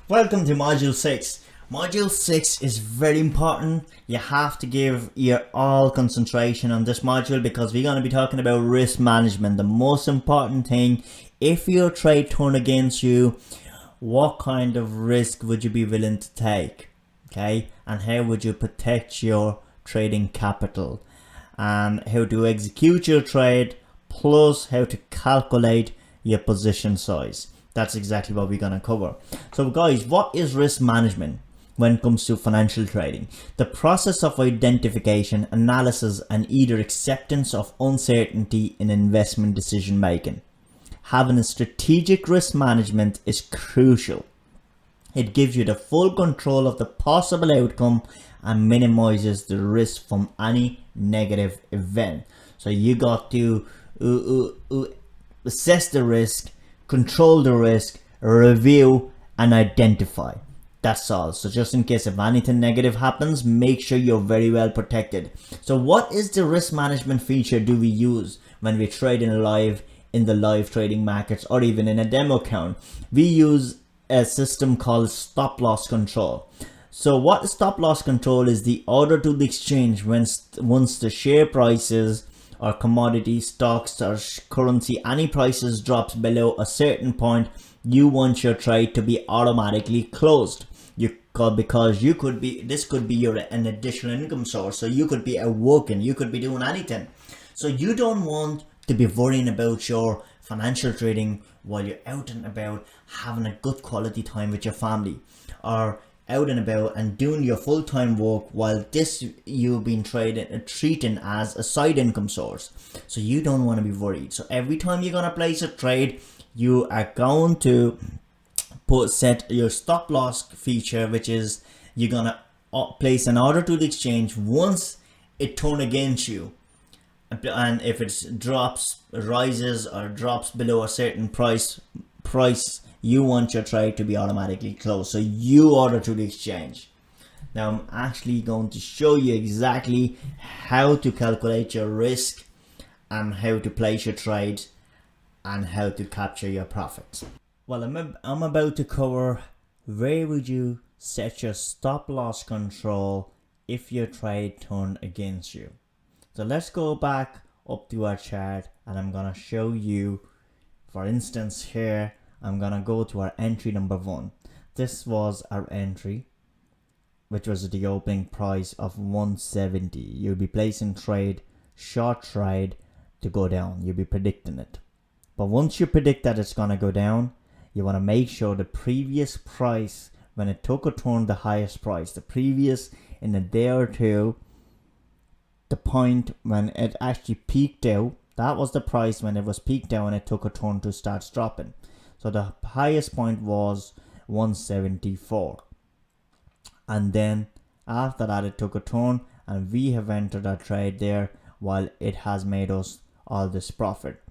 Welcome to Module 6. Module 6 is very important. You have to give your all concentration on this module because we're going to be talking about risk management. The most important thing, if your trade turned against you, what kind of risk would you be willing to take? Okay, and how would you protect your trading capital? And how to execute your trade, plus how to calculate your position size. That's exactly what we're going to cover. So guys, what is risk management when it comes to financial trading? The process of identification, analysis, and either acceptance of uncertainty in investment decision making. Having a strategic risk management is crucial. It gives you the full control of the possible outcome and minimizes the risk from any negative event. So you got to assess the risk, control the risk, review, and identify. That's all. So just in case if anything negative happens, make sure you're very well protected. So what is the risk management feature do we use when we trade in the live trading markets or even in a demo account? We use a system called stop loss control. So what stop loss control is the order to the exchange once the share prices or commodity stocks or currency, any prices drops below a certain point, you want your trade to be automatically closed. Because this could be an additional income source. So you could be out working, you could be doing anything. So you don't want to be worrying about your financial trading while you're out and about having a good quality time with your family, or out and about and doing your full-time work while this you've been treating as a side income source. So you don't want to be worried. So every time you're going to place a trade, you are going to set your stop loss feature, which is you're going to place an order to the exchange once it turns against you. And if it rises or drops below a certain price, you want your trade to be automatically closed. So you order to the exchange. Now I'm actually going to show you exactly how to calculate your risk and how to place your trade and how to capture your profits. Well, I'm about to cover where would you set your stop loss control if your trade turned against you. So let's go back up to our chart and I'm gonna show you, for instance here, I'm gonna go to our entry number 1. This was our entry, which was the opening price of 170. You'll be placing trade, short trade, to go down. You'll be predicting it. But once you predict that it's gonna go down, you wanna make sure the previous price, when it took a turn, the highest price, the previous in a day or two, the point when it actually peaked out, that was the price when it was peaked out and it took a turn to start dropping. So the highest point was 174. And then after that it took a turn and we have entered our trade there while it has made us all this profit.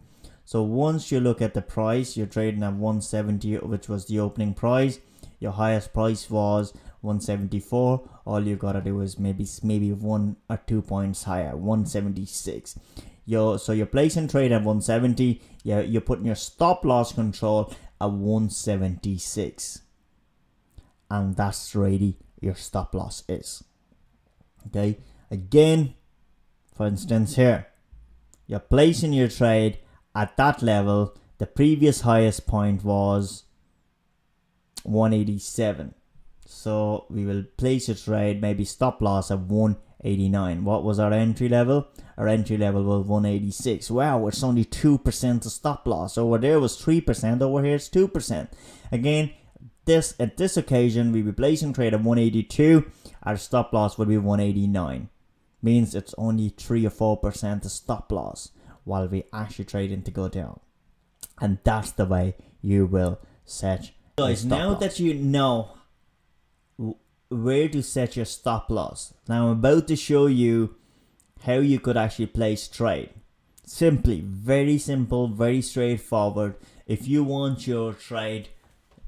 So once you look at the price, you're trading at 170, which was the opening price. Your highest price was 174. All you gotta do is maybe 1 or 2 points higher, 176. So you're placing trade at 170. You're putting your stop loss control at 176, and that's really your stop loss is. Okay, again, for instance here, you're placing your trade at that level. The previous highest point was 187. So we will place a trade, maybe stop loss at 189. What was our entry level? Our entry level was 186. Wow, it's only 2% of stop loss. Over there was 3%, over here it's 2%. Again, at this occasion, we'll be placing trade at 182. Our stop loss will be 189. Means it's only 3 or 4% of stop loss while we actually trading to go down. And that's the way you will set. Guys, now that you know where to set your stop loss, now I'm about to show you how you could actually place trade. Simply, very simple, very straightforward. If you want your trade,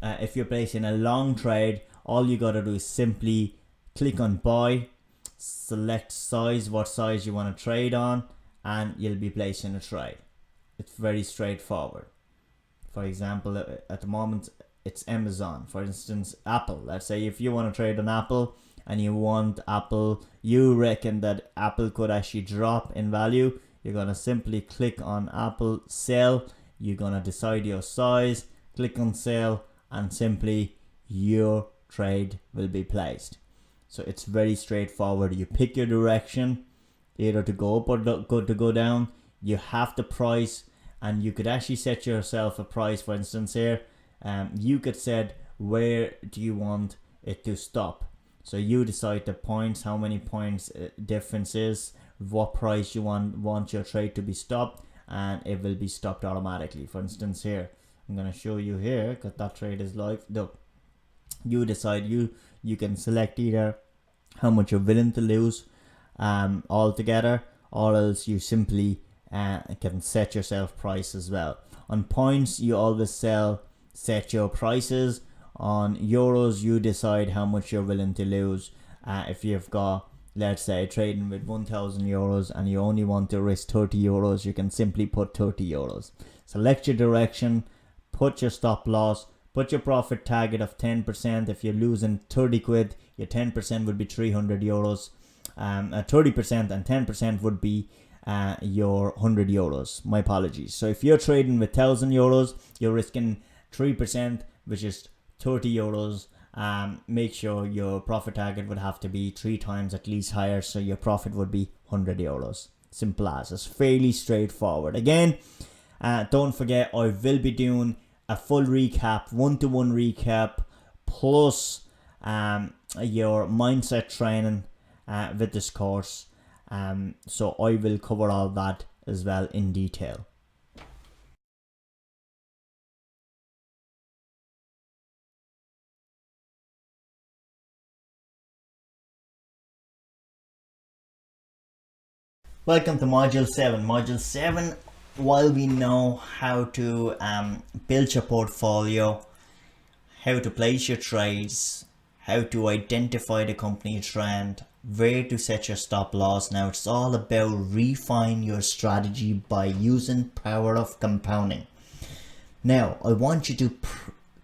if you're placing a long trade, all you gotta do is simply click on buy, select size, what size you want to trade on, and you'll be placing a trade. It's very straightforward. For example, at the moment it's Amazon. For instance, Apple. Let's say if you want to trade on Apple and you want Apple, you reckon that Apple could actually drop in value, you're going to simply click on Apple sell. You're going to decide your size, click on sell, and simply your trade will be placed. So it's very straightforward. You pick your direction, either to go up or to go down. You have the price, and you could actually set yourself a price. For instance here, you could set where do you want it to stop. So you decide the points, how many points difference is, what price you want your trade to be stopped, and it will be stopped automatically. For instance here, I'm going to show you here because that trade is live. Look, you decide, you can select either how much you're willing to lose altogether, or else you simply can set yourself price as well. On points, you always set your prices. On euros, you decide how much you're willing to lose. If you've got, let's say, trading with 1,000 euros and you only want to risk 30 euros, you can simply put 30 euros. Select your direction, put your stop loss, put your profit target of 10%. If you're losing 30 quid, your 10% would be 300 euros. 30% and 10% would be your 100 euros. My apologies. So if you're trading with 1,000 euros, you're risking 3%, which is 30 euros. Make sure your profit target would have to be 3 times at least higher, so your profit would be 100 euros. Simple as. It's fairly straightforward. Again, don't forget, I will be doing a full recap, one-to-one recap, plus your mindset training with this course. So I will cover all that as well in detail. Welcome to Module 7. Module 7, while we know how to build your portfolio, how to place your trades, how to identify the company trend, where to set your stop loss. Now it's all about refine your strategy by using power of compounding. Now I want you to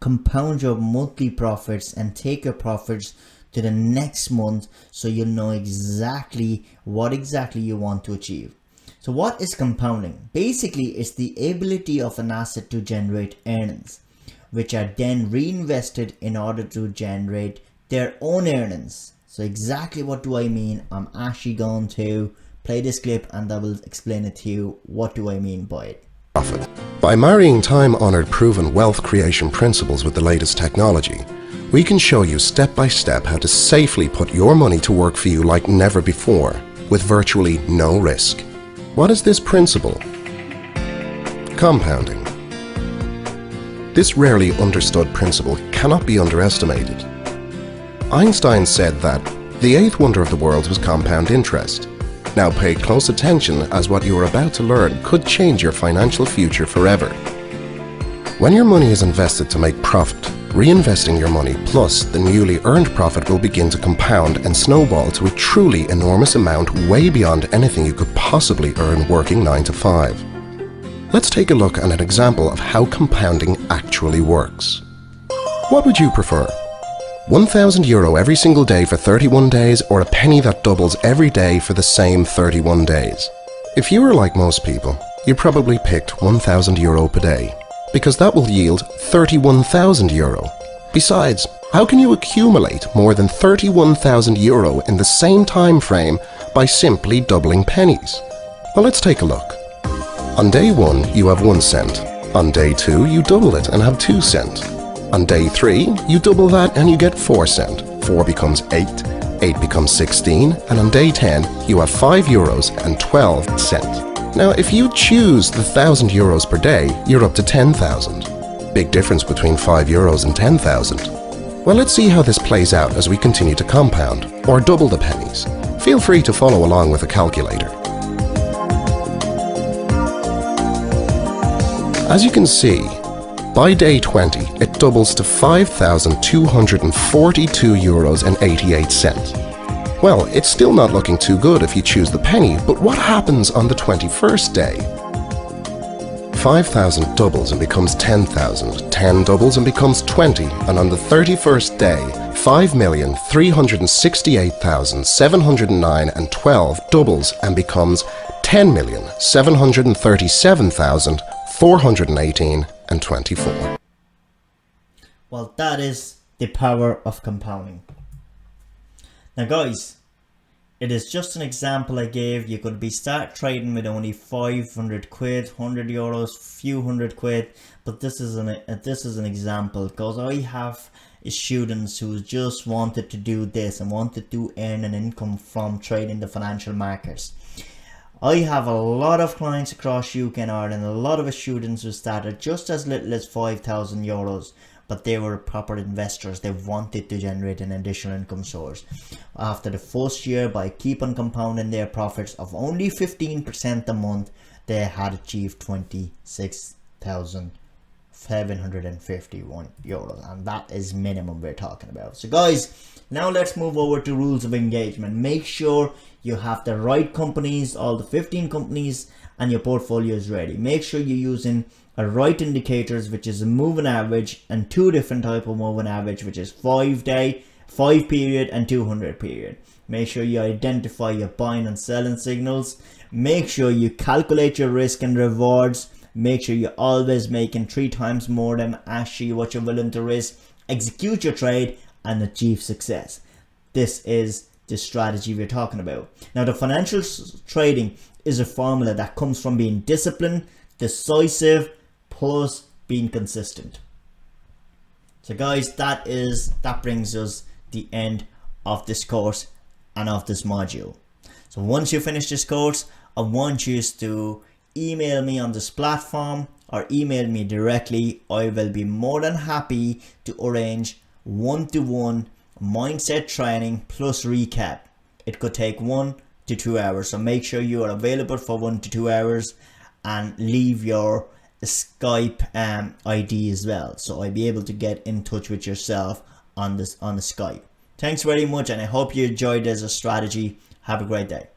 compound your monthly profits and take your profits to the next month, so you'll know exactly what you want to achieve. So what is compounding? Basically, it's the ability of an asset to generate earnings, which are then reinvested in order to generate their own earnings. So exactly what do I mean? I'm actually going to play this clip and I will explain it to you. What do I mean by it? Profit. By marrying time-honored proven wealth creation principles with the latest technology, we can show you step by step how to safely put your money to work for you like never before, with virtually no risk. What is this principle? Compounding. This rarely understood principle cannot be underestimated. Einstein said that the eighth wonder of the world was compound interest. Now pay close attention, as what you are about to learn could change your financial future forever. When your money is invested to make profit, reinvesting your money plus the newly earned profit will begin to compound and snowball to a truly enormous amount, way beyond anything you could possibly earn working 9 to 5. Let's take a look at an example of how compounding actually works. What would you prefer? €1,000 every single day for 31 days, or a penny that doubles every day for the same 31 days? If you were like most people, you probably picked €1,000 per day, because that will yield €31,000. Besides, how can you accumulate more than €31,000 in the same time frame by simply doubling pennies? Well, let's take a look. On day 1, you have 1 cent. On day 2, you double it and have 2 cents. On day 3, you double that and you get 4 cents. 4 becomes 8, 8 becomes 16, and on day 10, you have €5 and 12 cents. Now, if you choose the €1,000 per day, you're up to 10,000. Big difference between €5 and 10,000. Well, let's see how this plays out as we continue to compound, or double the pennies. Feel free to follow along with a calculator. As you can see, by day 20, it doubles to €5,242.88. Well, it's still not looking too good if you choose the penny, but what happens on the 21st day? 5,000 doubles and becomes 10,000, 10 doubles and becomes 20, and on the 31st day, 5,368,709 and 12 doubles and becomes 10,737,418 and 24. Well, that is the power of compounding. Now guys, it is just an example I gave. You could start trading with only 500 quid, 100 euros, few hundred quid, but this is an example, because I have students who just wanted to do this and wanted to earn an income from trading the financial markets. I have a lot of clients across UK and Ireland, a lot of students who started just as little as 5,000 euros, but they were proper investors. They wanted to generate an additional income source. After the first year, by keep on compounding their profits of only 15% a month, they had achieved 26,751 euros, and that is minimum we're talking about. So guys, now let's move over to rules of engagement. Make sure you have the right companies, all the 15 companies, and your portfolio is ready. Make sure you're using a right indicators, which is a moving average, and two different type of moving average, which is 5-day, 5 period, and 200 period. Make sure you identify your buying and selling signals. Make sure you calculate your risk and rewards. Make sure you're always making 3 times more than actually what you're willing to risk. Execute your trade and achieve success. This is the strategy we're talking about. Now, the financial trading is a formula that comes from being disciplined, decisive, plus being consistent. So guys, that brings us the end of this course and of this module. So once you finish this course, I want you to email me on this platform or email me directly. I will be more than happy to arrange one-to-one mindset training plus recap. It could take 1 to 2 hours, so make sure you are available for 1 to 2 hours, and leave your Skype ID as well, so I'll be able to get in touch with yourself on the Skype. Thanks very much, and I hope you enjoyed this as a strategy. Have a great day.